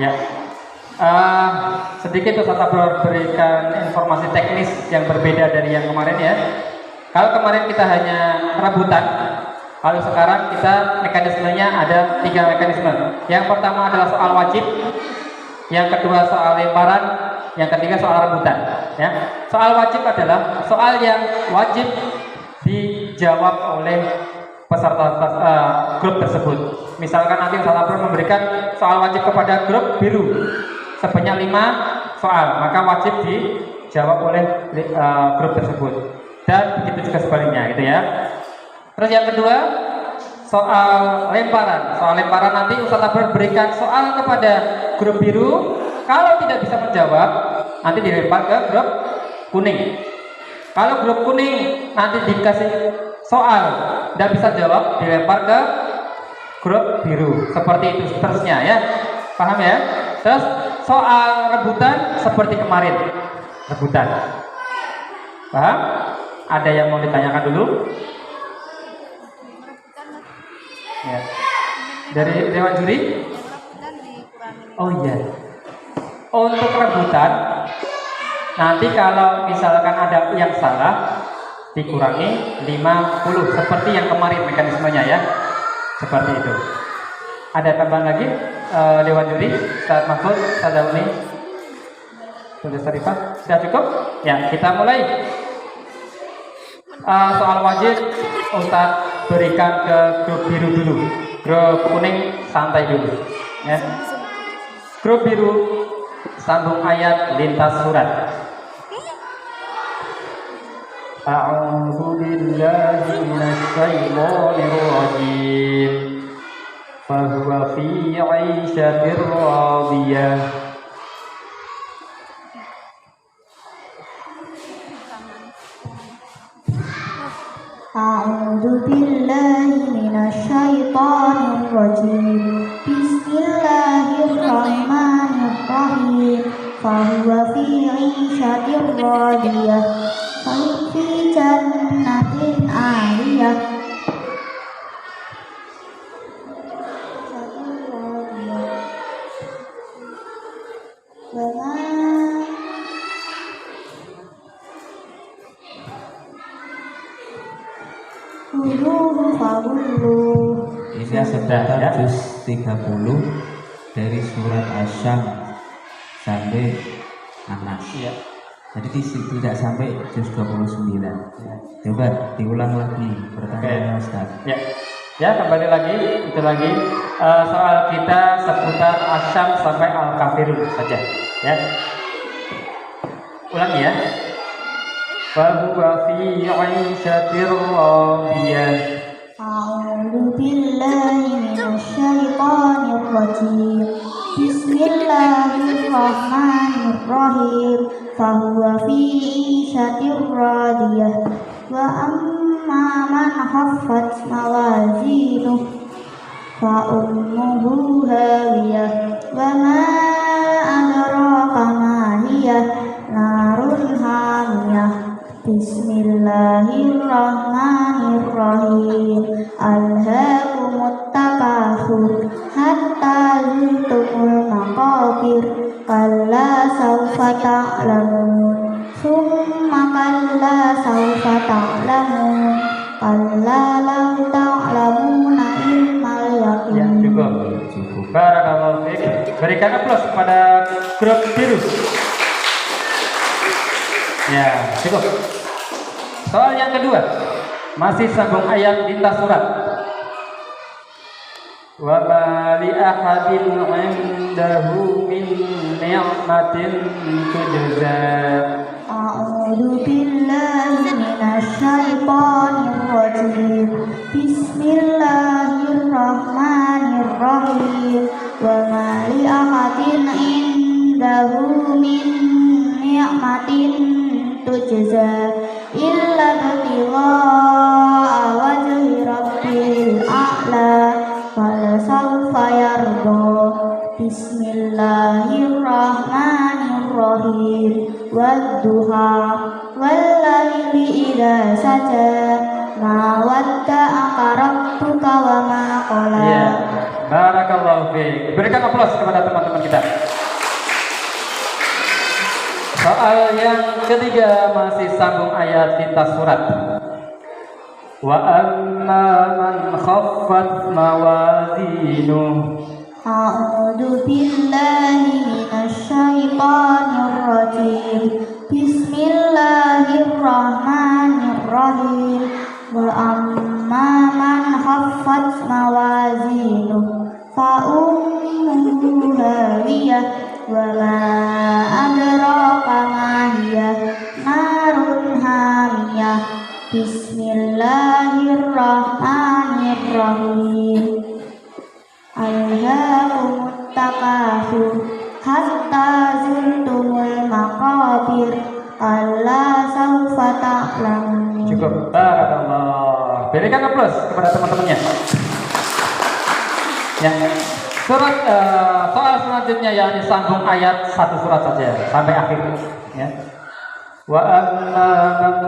Ya. Sedikit Ustaz Abrar berikan informasi teknis yang berbeda dari yang kemarin ya. Kalau kemarin kita hanya rebutan, kalau sekarang kita mekanismenya ada 3 mekanisme. Yang pertama adalah soal wajib, yang kedua soal lemparan, yang ketiga soal rebutan. Ya. Soal wajib adalah soal yang wajib dijawab oleh peserta grup tersebut. Misalkan nanti Ustaz Abrar memberikan soal wajib kepada grup biru sebanyak 5 soal, maka wajib dijawab oleh grup tersebut. Dan begitu juga sebaliknya, gitu ya. Terus yang kedua, soal lemparan. Soal lemparan nanti Ustaz Abrar berikan soal kepada grup biru. Kalau tidak bisa menjawab, nanti dilempar ke grup kuning. Kalau grup kuning nanti dikasih soal, tidak bisa jawab, dilempar ke grup biru. Seperti itu seterusnya ya. Paham ya? Terus soal rebutan seperti kemarin. Rebutan. Paham? Ada yang mau ditanyakan dulu? Ya. Dari Dewan Juri? Oh iya. Untuk rebutan, nanti kalau misalkan ada yang salah, dikurangi 50 seperti yang kemarin mekanismenya ya. Seperti itu. Ada tambahan lagi Dewan Juri? Ustaz Mahfud, Ustaz Dauni, Ustaz Sarifah, sudah cukup? Ya, kita mulai. Soal wajib Ustaz berikan ke grup biru dulu. Grup kuning santai dulu. Ya. Grup biru sambung ayat lintas surat. A'udzu billahi minasy syaithanir rajim. Fa huwa fi 'aishatir radiyah. A'udzu billahi minasy syaithanir rajim. Bismillahirrahmanirrahim. Fa huwa fi 'aishatir radiyah. Fi jannatin 'aliyah. Ini sebentar juz 30 dari surat Asy-Syams sampai An-Nas. Ya. Jadi tidak sampai juz 29. Ya. Coba diulang lagi pertanyaan Ustaz. Ya. Ya, kembali lagi, itu lagi soal kita seputar Asy-Syams sampai Al-Kafirun saja, ya. Ulangi ya. Fahuwa fi 'aishatir radiyah. A'udzu billahi minasy syaithanir rajim. Bismillahirrahmanirrahim. Fahuwa fi 'aishatir radiyah. Wa amma man khaffat mawazinuhu fa ummuhu hawiyah. Wa ma adraka ma hiya narun hamiyah. Bismillahirrahmanirrahim. Alhaakumut takatsur hatta zurtumul maqabir. Kalla sawfa ta'lamun. Summa kalla sawfa ta'lamun. Kalla law ta'lamuna ilmal yaqin. Ya, cukup. Barakallahu fiik. Berikan aplaus pada grup biru. Ya, cukup. Soal yang kedua, masih sambung ayat lintas surat. Wa ma li ahadin 'indahu min ni'matin tujza. A'udzu billahi minasy syaithanir rajim. Bismillahirrahmanirrahim. Wa ma li ahadin 'indahu min ni'matin tujza illa ibtigha'a wajhi rabbil a'la fala sawfa yarda. Bismillahirrahmanirrahim. Wadduha wallaili idza saja ma wadda'aka rabbuka wa ma qala. Barakallahu fiik. Berikan aplaus kepada teman-teman kita. Soal yang ketiga masih sambung ayat lintas surat. Wa amma man khaffat mawazinuh. A'udzu billahi minasy syaithanir rajim. Bismillahirrahmanirrahim. Wa amma man khaffat mawazinuh fa ummuhu hawiyah wa ma adraka ma hiya narun hamiyah. Bismillahirrahmanirrahim. Alhaakumut takatsur hatta zurtumul maqabir alla sawfa ta'lamun. Cukup. Barakallah. Berikan aplaus kepada teman-temannya. Yang surat soal selanjutnya yang disambung ayat satu surat saja sampai akhir ya. Wa amma man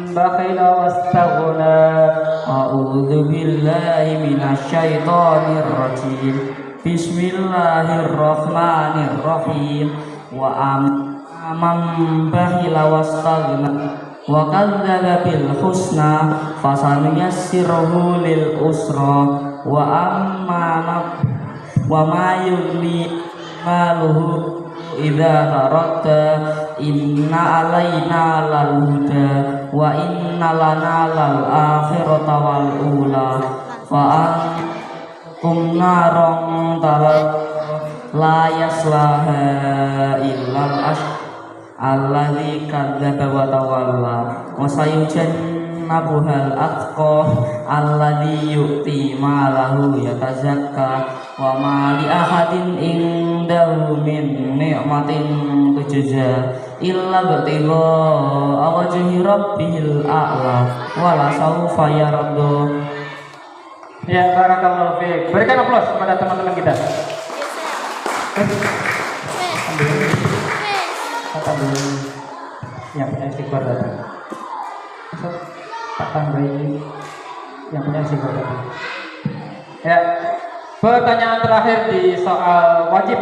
bakhila wastaghna. A'udzu billahi minasy syaithanir rajim. Bismillahirrahmanirrahim. Wa amma man bakhila wastaghna wa kadzdzaba bil husna fasanuyassiruhu lil usra wa amma wa ma yughni maluhu idza tarakta inna alaina lal huda wa inna lana lal akhirata wal ula fa antum narong tarak la yaslaha illal alladzi kadzdzaba wa tawalla wa sayujannabuhal atqa alladzi yu'ti malahu yatazakka wa ma li ahadin indahu min ni'matin tujza illa btigha wajhi rabbihil a'la wa la sawfa yarda. Ya, barakallahu fiik. Berikan aplaus kepada teman-teman kita. Dulu yang punya istighfar datang. Tak tambahin yang punya istighfar datang. Ya, pertanyaan terakhir di soal wajib.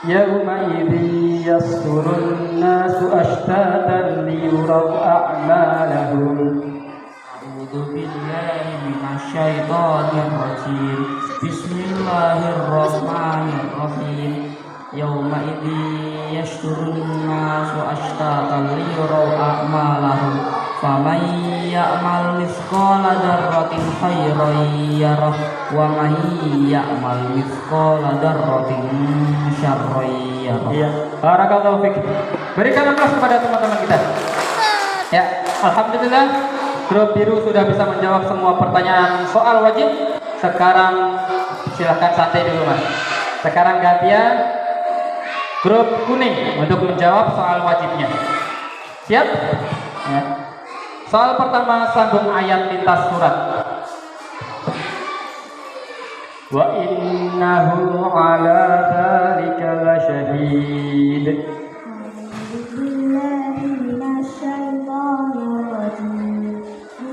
Yauma idzi yasturun nasu ashtatan liyuraw a'malahum. A'udzu billahi minasy syaithanir rajim. Bismillahirrahmanirrahim. Yauma idzi yasturun nasu ashtatan liyuraw a'malahum faman ya'mal mithqala dzarratin khairan yarah wa man ya'mal mithqala dzarratin syarran yarah. Iya, barakallahu fiik. Berikan aplaus kepada teman-teman kita. Ya, alhamdulillah grup biru sudah bisa menjawab semua pertanyaan soal wajib. Sekarang silahkan santai dulu Mas. Sekarang gantian grup kuning untuk menjawab soal wajibnya. Siap? Ya. Soal pertama sambung ayat lintas surat. Wa innahu ala dzalika lasyahid.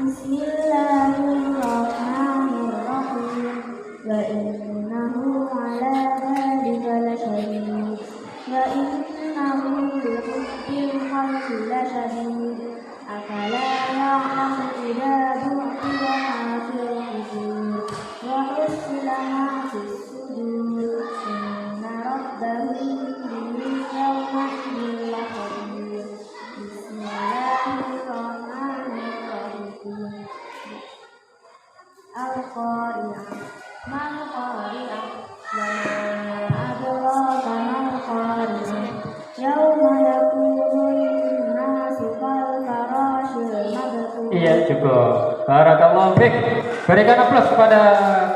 Bismillahirrahmanirrahim. Wa innahu ala dzalika lasyahid. Wa innahu lihubbil khairi lasyadid. Afala ya'lamu idza bu'thira ma fil qubur wa husila ma fis sudur. Inna rabbahum bihim yawma idhin lakhabir. Bismillahirrahmanirrahim. Al-Qari'ah. Mal Qari'ah. Wa ma adraka mal Qari'ah. Yauma yakunun nasu kal farashil mabthus. Iya, cukup. Barakallahu fiik. Berikan aplaus kepada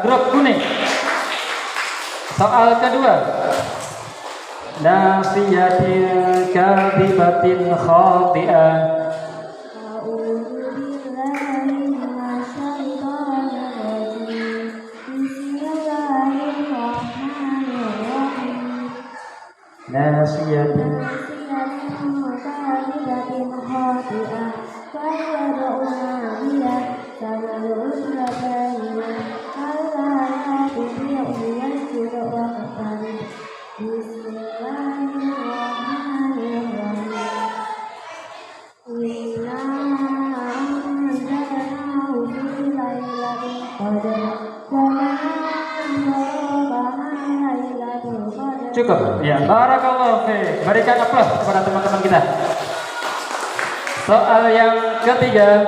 grup kuning. Soal kedua. Nasiyatin kadhibatin khati'ah. A'udzu billahi minasy syaithanir rajim. Bismillahirrahmanirrahim. Nasiyatin Kalimatin khati'ah. Fa yad'u nabiyah. Fa yad'u nabiyah. Cukup. Ya, barakallahu fiik. Berikan aplaus kepada teman-teman kita. Soal yang ketiga.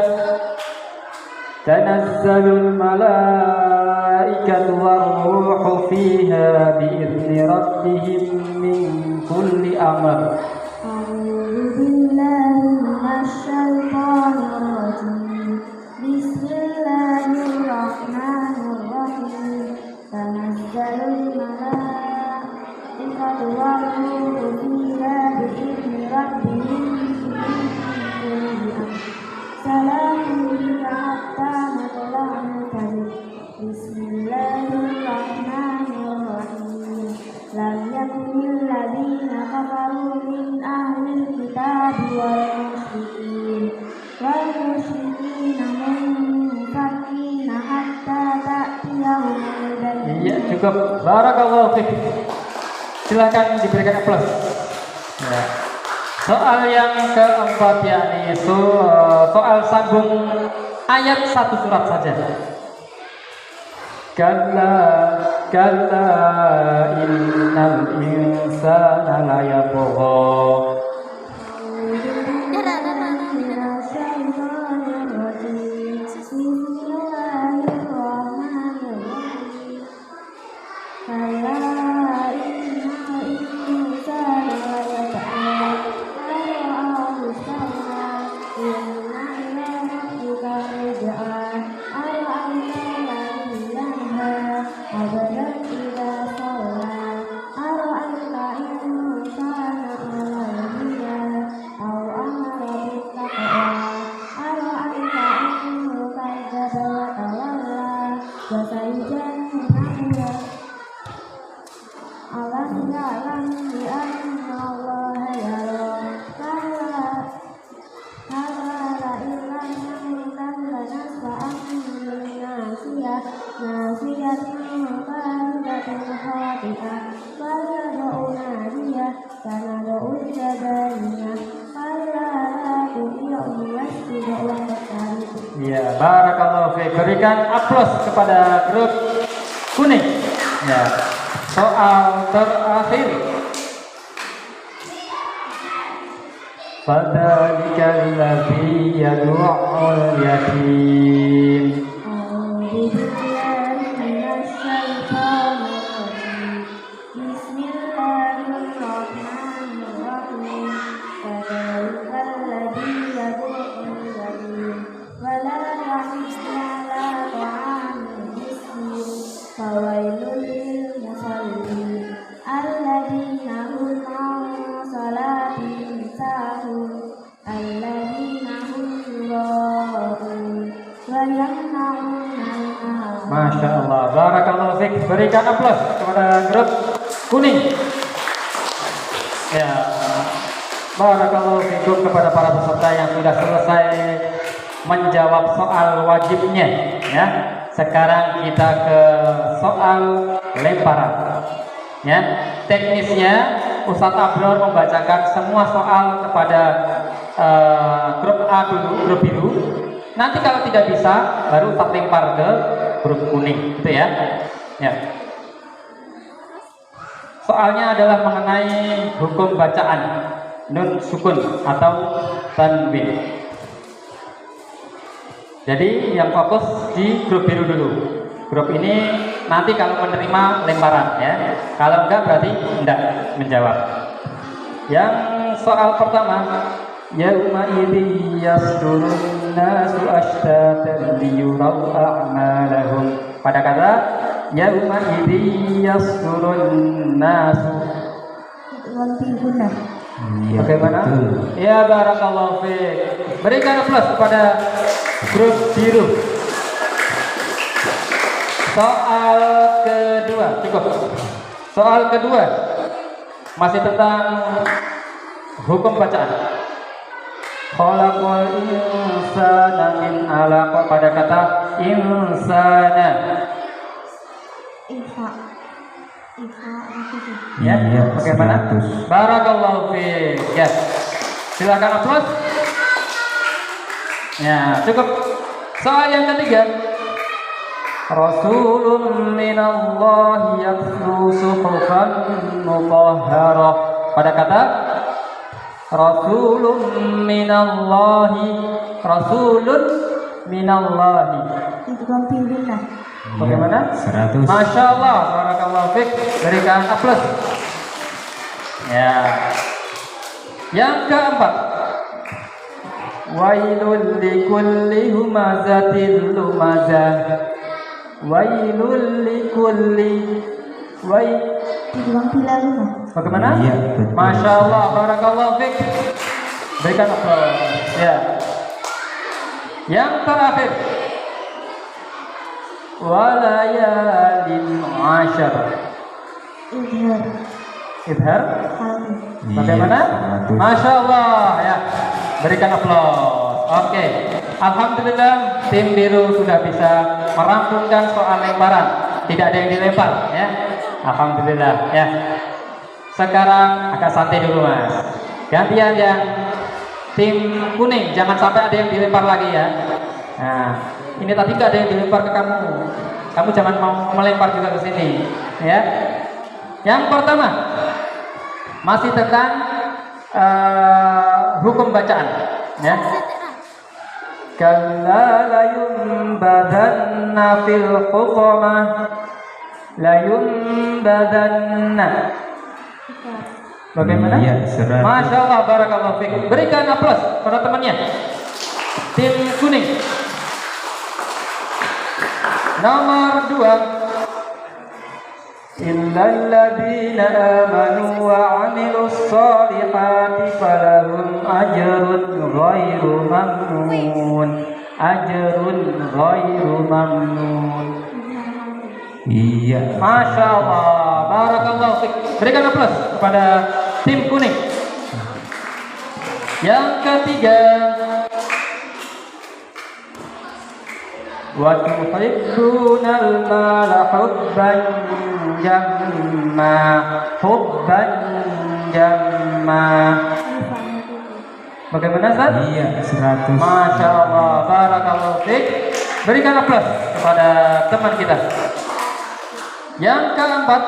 Tanazzalul malaikatu war-ruhu fiha bi'izni rabbihim min kulli amr. أعوذ بالله من الشيطان الرجيم بسم الله الرحمن الرحيم تنزل الملائكة والروح فيها بإذن ربهم من كل أمر سلام هي حتى مطلع الفجر بسم الله الرحمن الرحيم لم يكن الذين كفروا من أهل الكتاب والمشركين منفكين حتى تأتيهم البينة. Iya, cukup. Barakallahu fiik. Silakan diberikan aplaus. Ya. Soal yang keempat yakni soal sambung ayat satu surat saja. Kalla innal insana la yatgha. Ya, barakallahu fiik. Berikan aplaus kepada grup kuning. Ya. Soal terakhir. Fadzalikal ladzi yad'ul yatim. Masya Allah, barakallahu fiik. Berikan aplaus kepada grup kuning. Ya, barakallahu fiikum kepada para peserta yang sudah selesai menjawab soal wajibnya. Ya, sekarang kita ke soal lemparan. Ya, teknisnya Ustadz Abror membacakan semua soal kepada grup A dulu, grup biru. Nanti kalau tidak bisa, baru Ustadz lempar ke grup kuning, gitu ya. Ya. Soalnya adalah mengenai hukum bacaan nun sukun atau tanwin. Jadi yang fokus di grup biru dulu. Grup ini nanti kalau menerima lemparan ya. Kalau enggak berarti enggak menjawab. Yang soal pertama, yauma idzi yasdurun nasu ashtatan liyuraw a'malahum. Pada kata yauma idzi yasdurun nasu. Bagaimana? Ya, barakallahu fiik. Berikan aplaus kepada grup biru. Soal kedua, cukup. Soal kedua masih tentang hukum bacaan. Khalaqal insana min 'alaq. Pada kata insana. Ya, bagaimana? Barakallahu fiik. Ya. Silakan aplaus. Ya, cukup. Soal yang ketiga. Rasulun minallahi yatlu suhufan mutahharah. Pada kata Rasulun minallahi. Idgham fil gunnah. Bagaimana? 100. Masya Allah, barakallahu fiik. Berikan aplaus. Ya. Yang keempat, wailul likulli humazatil lumazah. Wailul likulli Idgham fil gunnah. Bagaimana? Iya, betul. Masya Allah, barakallahu fiik. Berikan aplaus. Ya. Yang terakhir, walayalin ashar. Idhar. Idhar. Halil. Bagaimana? Iya, 100. Masya Allah, ya. Berikan aplaus. Oke. Alhamdulillah tim biru sudah bisa merampungkan soal lemparan. Tidak ada yang dilempar, ya. Alhamdulillah, ya. Sekarang agak santai dulu, Mas. Gantian yang tim kuning, jangan sampai ada yang dilempar lagi, ya. Nah, ini tadi nggak ada yang dilempar ke kamu. Kamu jangan mau melempar juga ke sini, ya. Yang pertama, masih tentang hukum bacaan, ya. Kalla layunbadanna fil hukumah, layunbadanna. Bagaimana? Iya, 100. Masya Allah, barakallahu fiik. Berikan aplaus pada temannya. Tim kuning. Nomor 2. Illal ladzina amanu wa 'amilus shalihati falahum ajrun ghairu mamnun. Ajrun ghairu mamnun. Iya. Masya Allah, barakallahu fiik. Berikan aplaus kepada tim kuning. Yang ketiga, wa tuhibbunal mala hubban jamma. Hubban jamma. Bagaimana, Ustaz? Iya, 100. Masya Allah, barakallahu fiik. Berikan aplaus kepada teman kita. Yang keempat,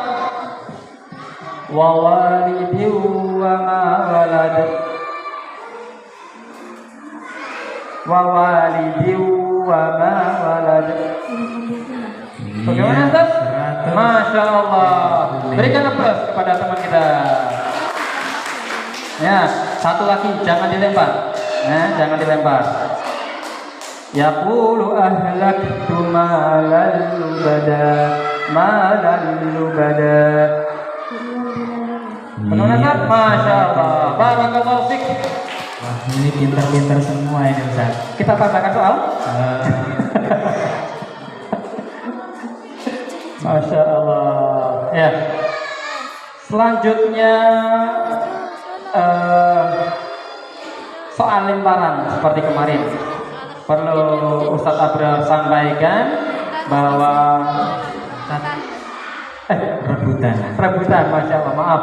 wa walidin wa ma walad. Wa walidin wa ma walad. Bagaimana, Ustaz? 100. Masya Allah. Berikan aplaus kepada teman kita. Ya, satu lagi, jangan dilempar. Jangan dilempar. Yaqulu ahlaktu malal lubada. Malal lubada. Bagaimana, Ustaz? Masya Allah, barakallahu fiik. Wah, ini pintar-pintar semua ini, Ustaz. Kita tambahkan soal. Masya Allah. Ya. Selanjutnya soal lemparan seperti kemarin. Perlu Ustadz Abrar sampaikan bahwa rebutan, Masya Allah, maaf.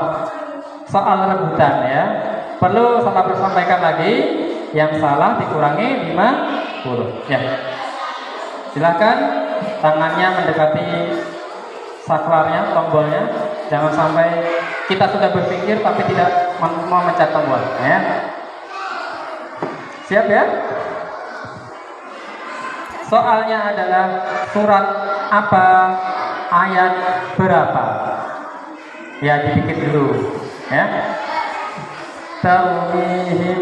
Soal rebutan, ya. Perlu Ustadz Abrar sampaikan lagi. Yang salah dikurangi 50. Ya. Silakan tangannya mendekati saklarnya, tombolnya. Jangan sampai kita sudah berpikir tapi tidak mau mencet tombol, ya. Siap, ya? Soalnya adalah surat apa, ayat berapa? Ya, dipikir dulu, ya. Tarmihim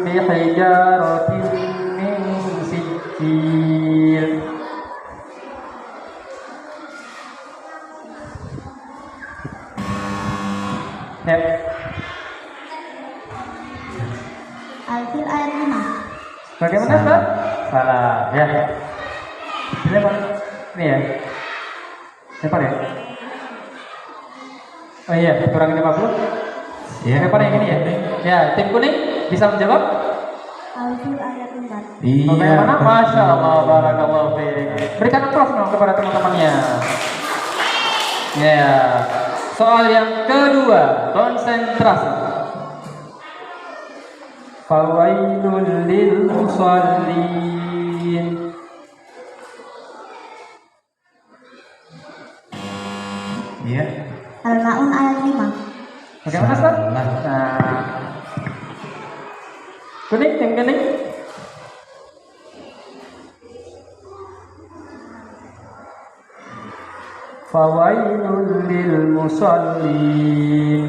bihijaratin min sijil. Ya. Al-Fil ayat 5. Bagaimana, Ustaz? Salah, ya. Dilempar. Ini ya. Lempar ya? Oh iya, kurang 50. Ya. Lempar yang ini ya. Ya, tim kuning bisa menjawab? Al-Fil ayat 4. Iya. Bagaimana? Masya Allah, barakallahu fiik. Berikan aplaus dong kepada teman-temannya. Ya. Soal yang kedua, konsentrasi. Fawailul lil musallin. Al-Ma'un ayat 5. Bagaimana Ustaz? Salah. Nah. Kuning, yang kuning. Fawailul lil musallin.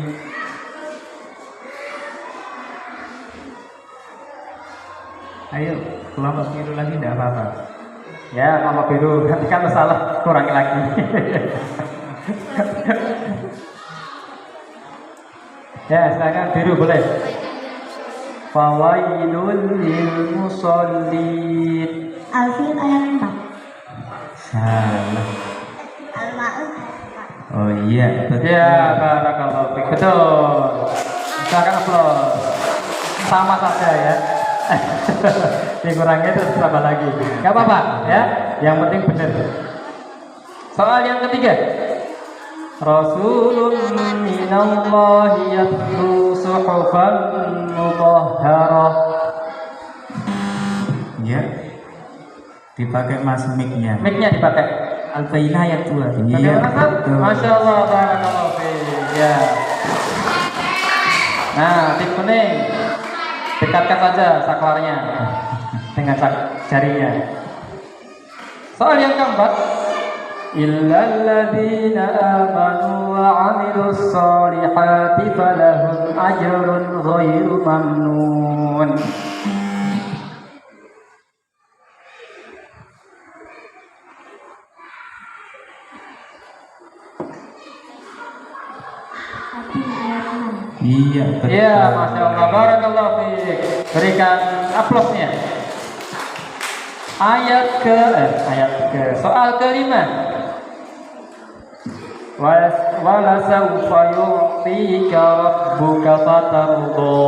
Ayo, kelompok biru lagi tidak apa-apa. Ya, kelompok biru. Nanti kalau salah kurangi lagi. Ya, silakan biru boleh. Fawailul lil musallin. Al-Fil ayat 4. Salah. Al-Ma'un. Oh iya, betul. Ya, barakallahu fiik. Betul. Silakan aplaus. Sama saja ya. Dikurangi terus tambah lagi. Gak apa-apa ya. Yang penting benar. Soal yang ketiga. Rasulun minallahi yatlu suhufan mutahharah. Ya. Dipakai mas mic-nya. Mic-nya dipakai. Al-Bayyinah ayat 2. Bagaimana Ustaz? betul. Masya Allah, barakallahu fiik. Ya. Nah, tip kuning. Dekatkan saja saklarnya dengan jarinya. Soal yang keempat. Illal ladzina amanu wa 'amilus shalihati falahum ajrun ghairu mamnun. Al-Fil ayat 6. Iya, betul. Ya, Masya Allah, barakallahu fiik. Berikan aplausnya. Ayat ke soal kelima. Wala sawfa yu'tika rabbuka fatarda.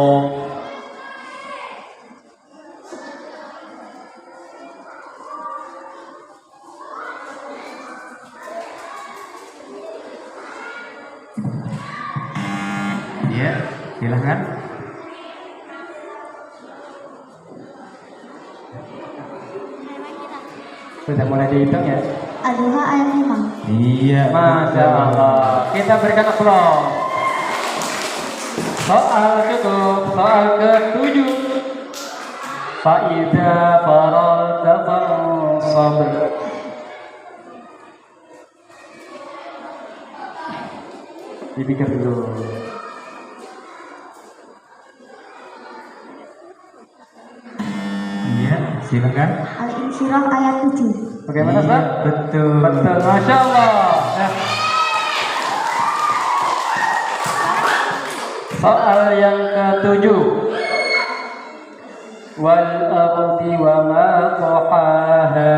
Ya, silakan. Sudah mulai dihitung ya. Al-Duha ayat 5. Iya, Masya betul. Allah. Kita berikan aplaus. Soal cukup. Soal ke-7. Fa'idha faralta fansab. Dipikir dulu. Iya, silakan. Al-Insyirah ayat 7. Bagaimana Iya, Ustaz? betul. Betul, Masya Allah. Ya. Soal yang ke-7. Wal ardi wa ma tahaha.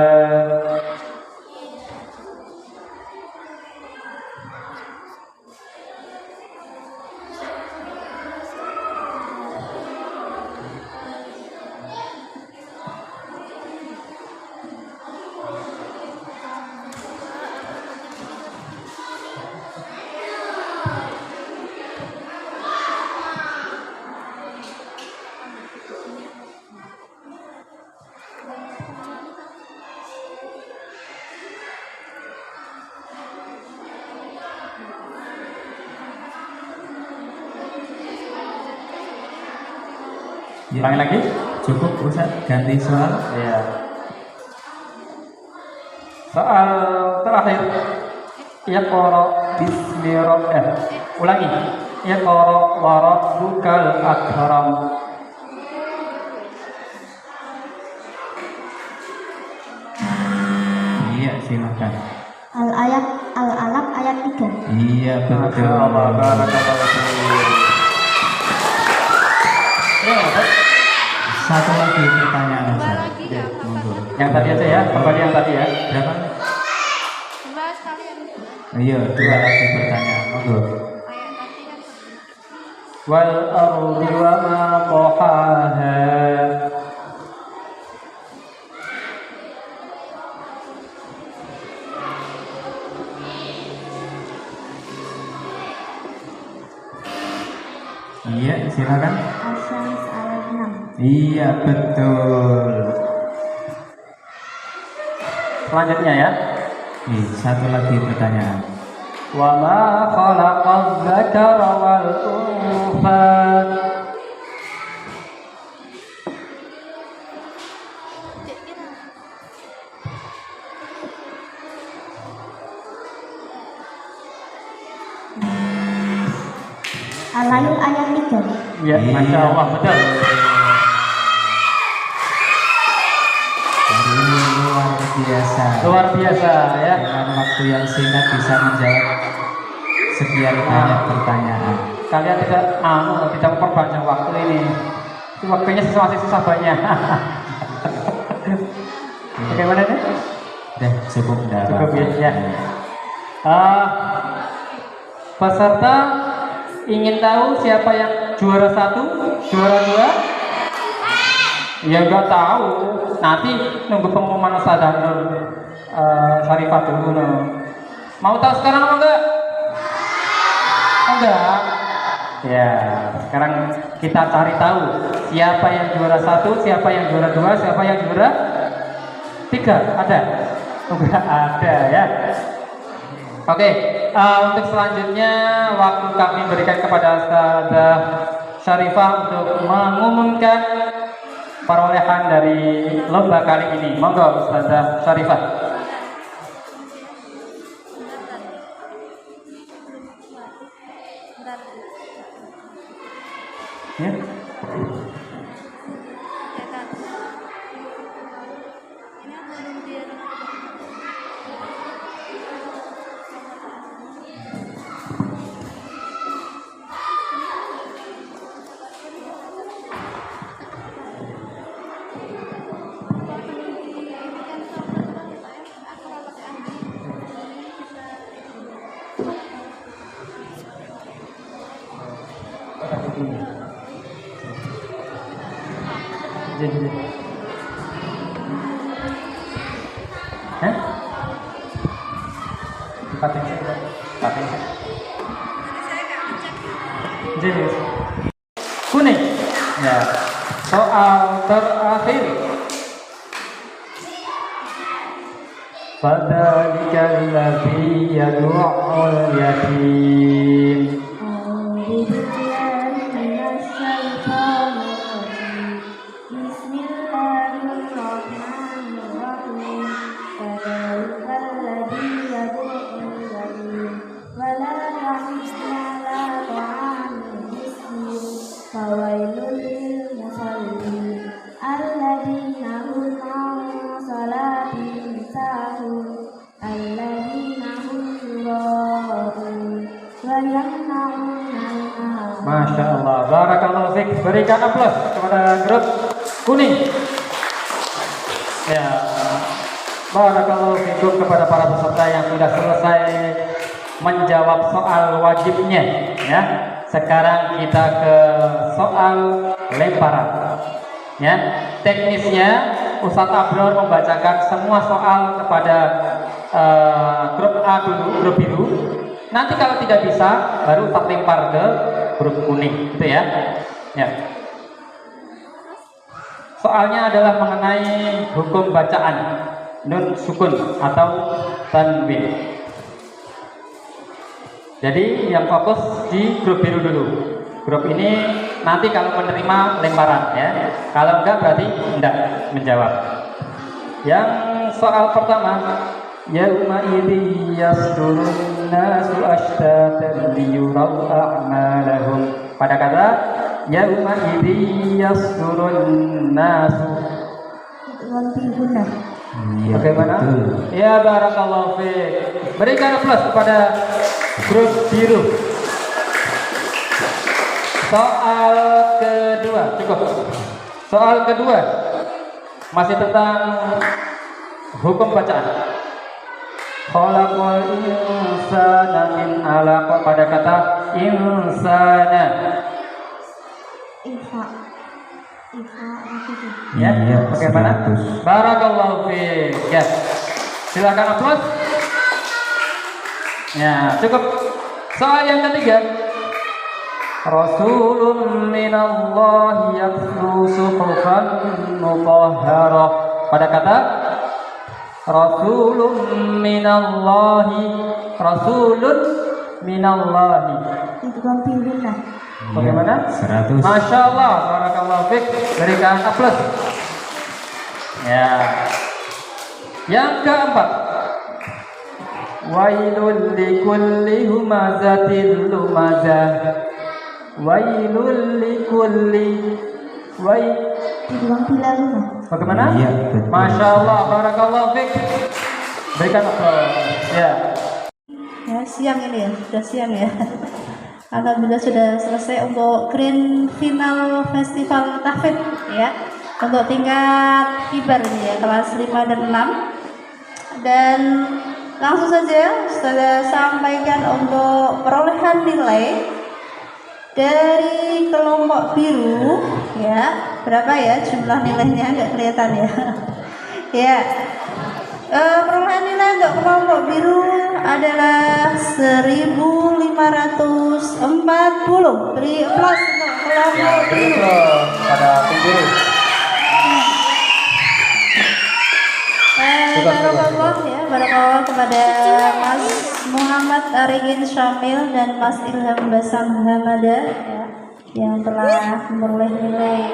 Ya. Ulangi lagi? Cukup Ustaz, ganti soal. Iya. Soal terakhir. Iqra bismi rabbika. Ulangi. Iqra wa rabbukal akram. Iya, silakan. Al-Alaq ayat 3. Iya, betul. Masya Allah, barakallahu fiik. Ya, Ustaz. Satu lagi pertanyaan Ustaz. Ya. Monggo. Yang tadi aja ya, kembali yang tadi ya. Berapa? Dibahas kalian. Iya, dua lagi pertanyaan. Monggo. Ayat tadi kan Wal ardi wa ma tahaha. Iya, silakan. Al-Syams ayat 6. Iya, betul. Selanjutnya ya. Satu lagi pertanyaan. Wa ma khalaqaz dzakara wal untha. Al-Lail ayat 3. Ya, Masya Allah, betul. Hari ini luar biasa. Luar biasa ya. Dengan waktu yang singkat bisa menjawab sekian banyak pertanyaan. Kalian tidak memperpanjang waktu ini. Waktunya masih susah banyak. Bagaimana nih? Udah cukup dah. Cukup ya. Peserta ingin tahu siapa yang juara 1, juara 2? Ya nggak tahu. Nanti nunggu pengumuman Ustazah Syarifah dulu. Mau tahu sekarang apa enggak? Enggak. Ya, sekarang kita cari tahu siapa yang juara 1, siapa yang juara 2, siapa yang juara 3. Ada? Enggak ada ya. Oke, untuk selanjutnya waktu kami berikan kepada Ustazah Syarifah untuk mengumumkan perolehan dari lomba kali ini. Monggo Ustazah Syarifah. Ya. Hah? Jadi kuning. Ya. Soal terakhir. Fadzalikal ladzi yad'ul yatim. Masya Allah, barakallahu fiik. Berikan aplaus kepada grup kuning. Ya, barakallahu fiikum kepada para peserta yang sudah selesai menjawab soal wajibnya. Ya, sekarang kita ke soal lemparan. Ya, teknisnya Ustadz Abror membacakan semua soal kepada grup A dulu, grup biru. Nanti kalau tidak bisa, baru Ustadz lempar ke grup kuning, gitu ya. Ya. Soalnya adalah mengenai hukum bacaan nun sukun atau tanwin. Jadi yang fokus di grup biru dulu. Grup ini nanti kalau menerima lemparan ya. Kalau enggak berarti enggak menjawab. Yang soal pertama, yauma idzi yasdurun nasu ashtatan liyurau a'malahum. Pada kata yauma idzi yasdurun nasu. Iya, Bagaimana? betul. Ya barakallahu fiik. Berikan aplaus kepada grup biru. Soal kedua, cukup. Soal kedua masih tentang hukum bacaan. Khalaqal insana min 'alaq. Pada kata insana. Ya, Iya, bagaimana? 100. Barakallahu fiik. Ya. Silakan aplaus. Ya, cukup. Soal yang ketiga. Rasulun minallahi yatlu suhufan mutahharah. Pada kata Rasulun minallahi rasulun minallahi. Idgham fi gunnah. Bagaimana? 100. Masya Allah, barakallahu fiik. Berikan aplaus. Ya. Yang keempat, wailul likulli humazatil lumazah. Wailul likulli Idgham fi gunnah. Bagaimana? Iya, betul. Masya Allah, barakallahu fiik. Berikan aplaus. Ya. Ya, siang ini ya, sudah siang ya. Alhamdulillah sudah selesai untuk grand final festival tahfidz ya. Untuk tingkat kibar ini ya, kelas 5 dan 6. Dan langsung saja saya sampaikan untuk perolehan nilai dari kelompok biru ya. Berapa ya jumlah nilainya, nggak kelihatan ya. Ya. Perolehan nilai untuk kelompok biru adalah 1540. Beri aplaus untuk kelompok biru. Pada tim biru. Barakallah ya, barakallah kepada Mas Muhammad Arigin Syamil dan Mas Ilham Basam Hamada ya, yang telah memperoleh nilai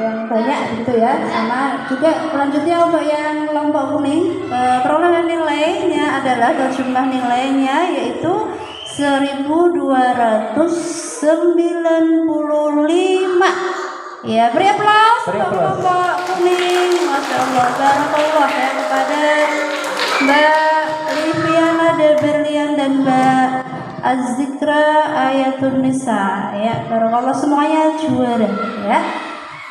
yang banyak gitu ya. Sama juga selanjutnya untuk yang kelompok kuning, perolehan nilainya adalah atau jumlah nilainya yaitu 1295. Ya, beri aplaus untuk kelompok kuning. Masya Allah, barakallah ya kepada Mbak Liviana de Berlian dan Mbak Azikra Ayatun Nisa ya, barakallah semuanya juara ya.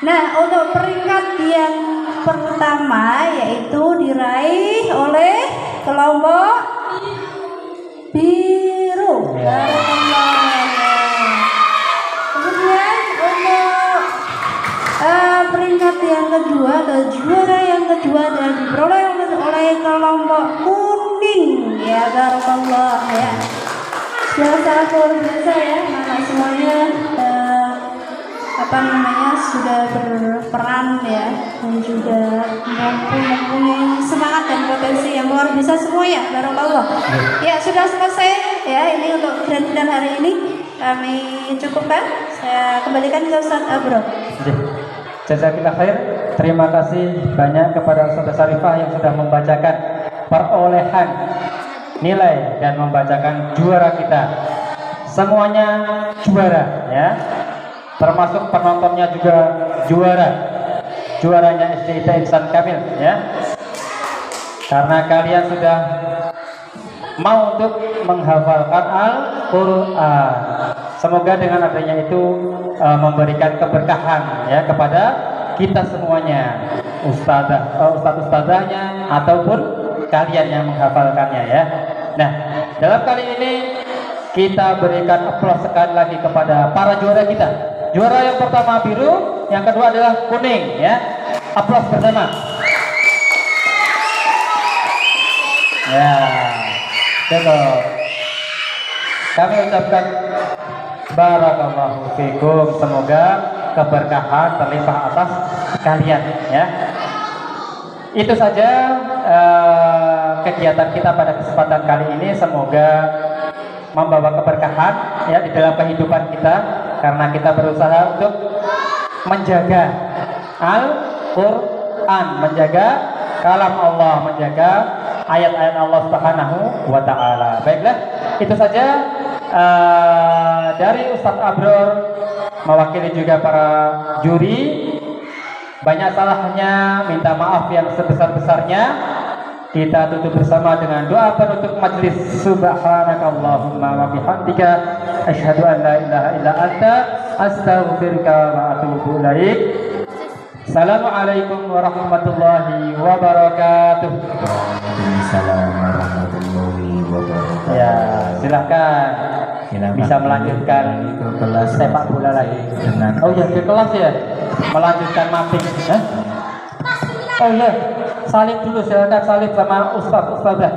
Nah, untuk peringkat yang pertama yaitu diraih oleh kelompok biru. Barakallah. Kemudian untuk peringkat yang kedua atau juara yang kedua dan diperoleh oleh kelompok kuning ya, barakallah ya. Sudah sangat luar biasa ya, anak semuanya sudah berperan ya, dan juga mempunyai semangat dan potensi yang luar biasa semuanya, barakallah. Ya, sudah selesai ya ini untuk grand final hari ini. Kami cukupkan. Saya kembalikan ke Ustaz Abro. Jazakallah khair. Terima kasih banyak kepada Ustaz Sarifah yang sudah membacakan perolehan nilai dan membacakan juara kita. Semuanya juara ya. Termasuk penontonnya juga juara. Juaranya SDIT Ihsan Kamil ya. Karena kalian sudah mau untuk menghafalkan Al-Qur'an. Semoga dengan adanya itu memberikan keberkahan ya kepada kita semuanya, ustadzahnya ataupun kalian yang menghafalkannya ya. Nah, dalam kali ini kita berikan aplaus sekali lagi kepada para juara kita. Juara yang pertama biru, yang kedua adalah kuning ya. Aplaus bersama. Ya, cukup. Kami ucapkan barakallahu fikum, semoga keberkahan terlimpah atas kalian ya. Itu saja kegiatan kita pada kesempatan kali ini, semoga membawa keberkahan ya di dalam kehidupan kita, karena kita berusaha untuk menjaga Al-Qur'an, menjaga kalam Allah, menjaga ayat-ayat Allah Subhanahu wa taala. Baiklah, itu saja dari Ustadz Abror mewakili juga para juri. Banyak salahnya, minta maaf yang sebesar-besarnya. Kita tutup bersama dengan doa penutup majelis. Subhanakallahumma wa bihamdika asyhadu an la ilaha illa anta astaghfiruka wa atubu ilaik. Assalamualaikum warahmatullahi wabarakatuh. Waalaikumsalam warahmatullahi wabarakatuh. Ya, silakan bisa melanjutkan ke kelas sepak bola lagi. Dengan Oh ya, ke kelas ya, melanjutkan mapping. Oh iya, salib dulu, silakan salib sama ustadz.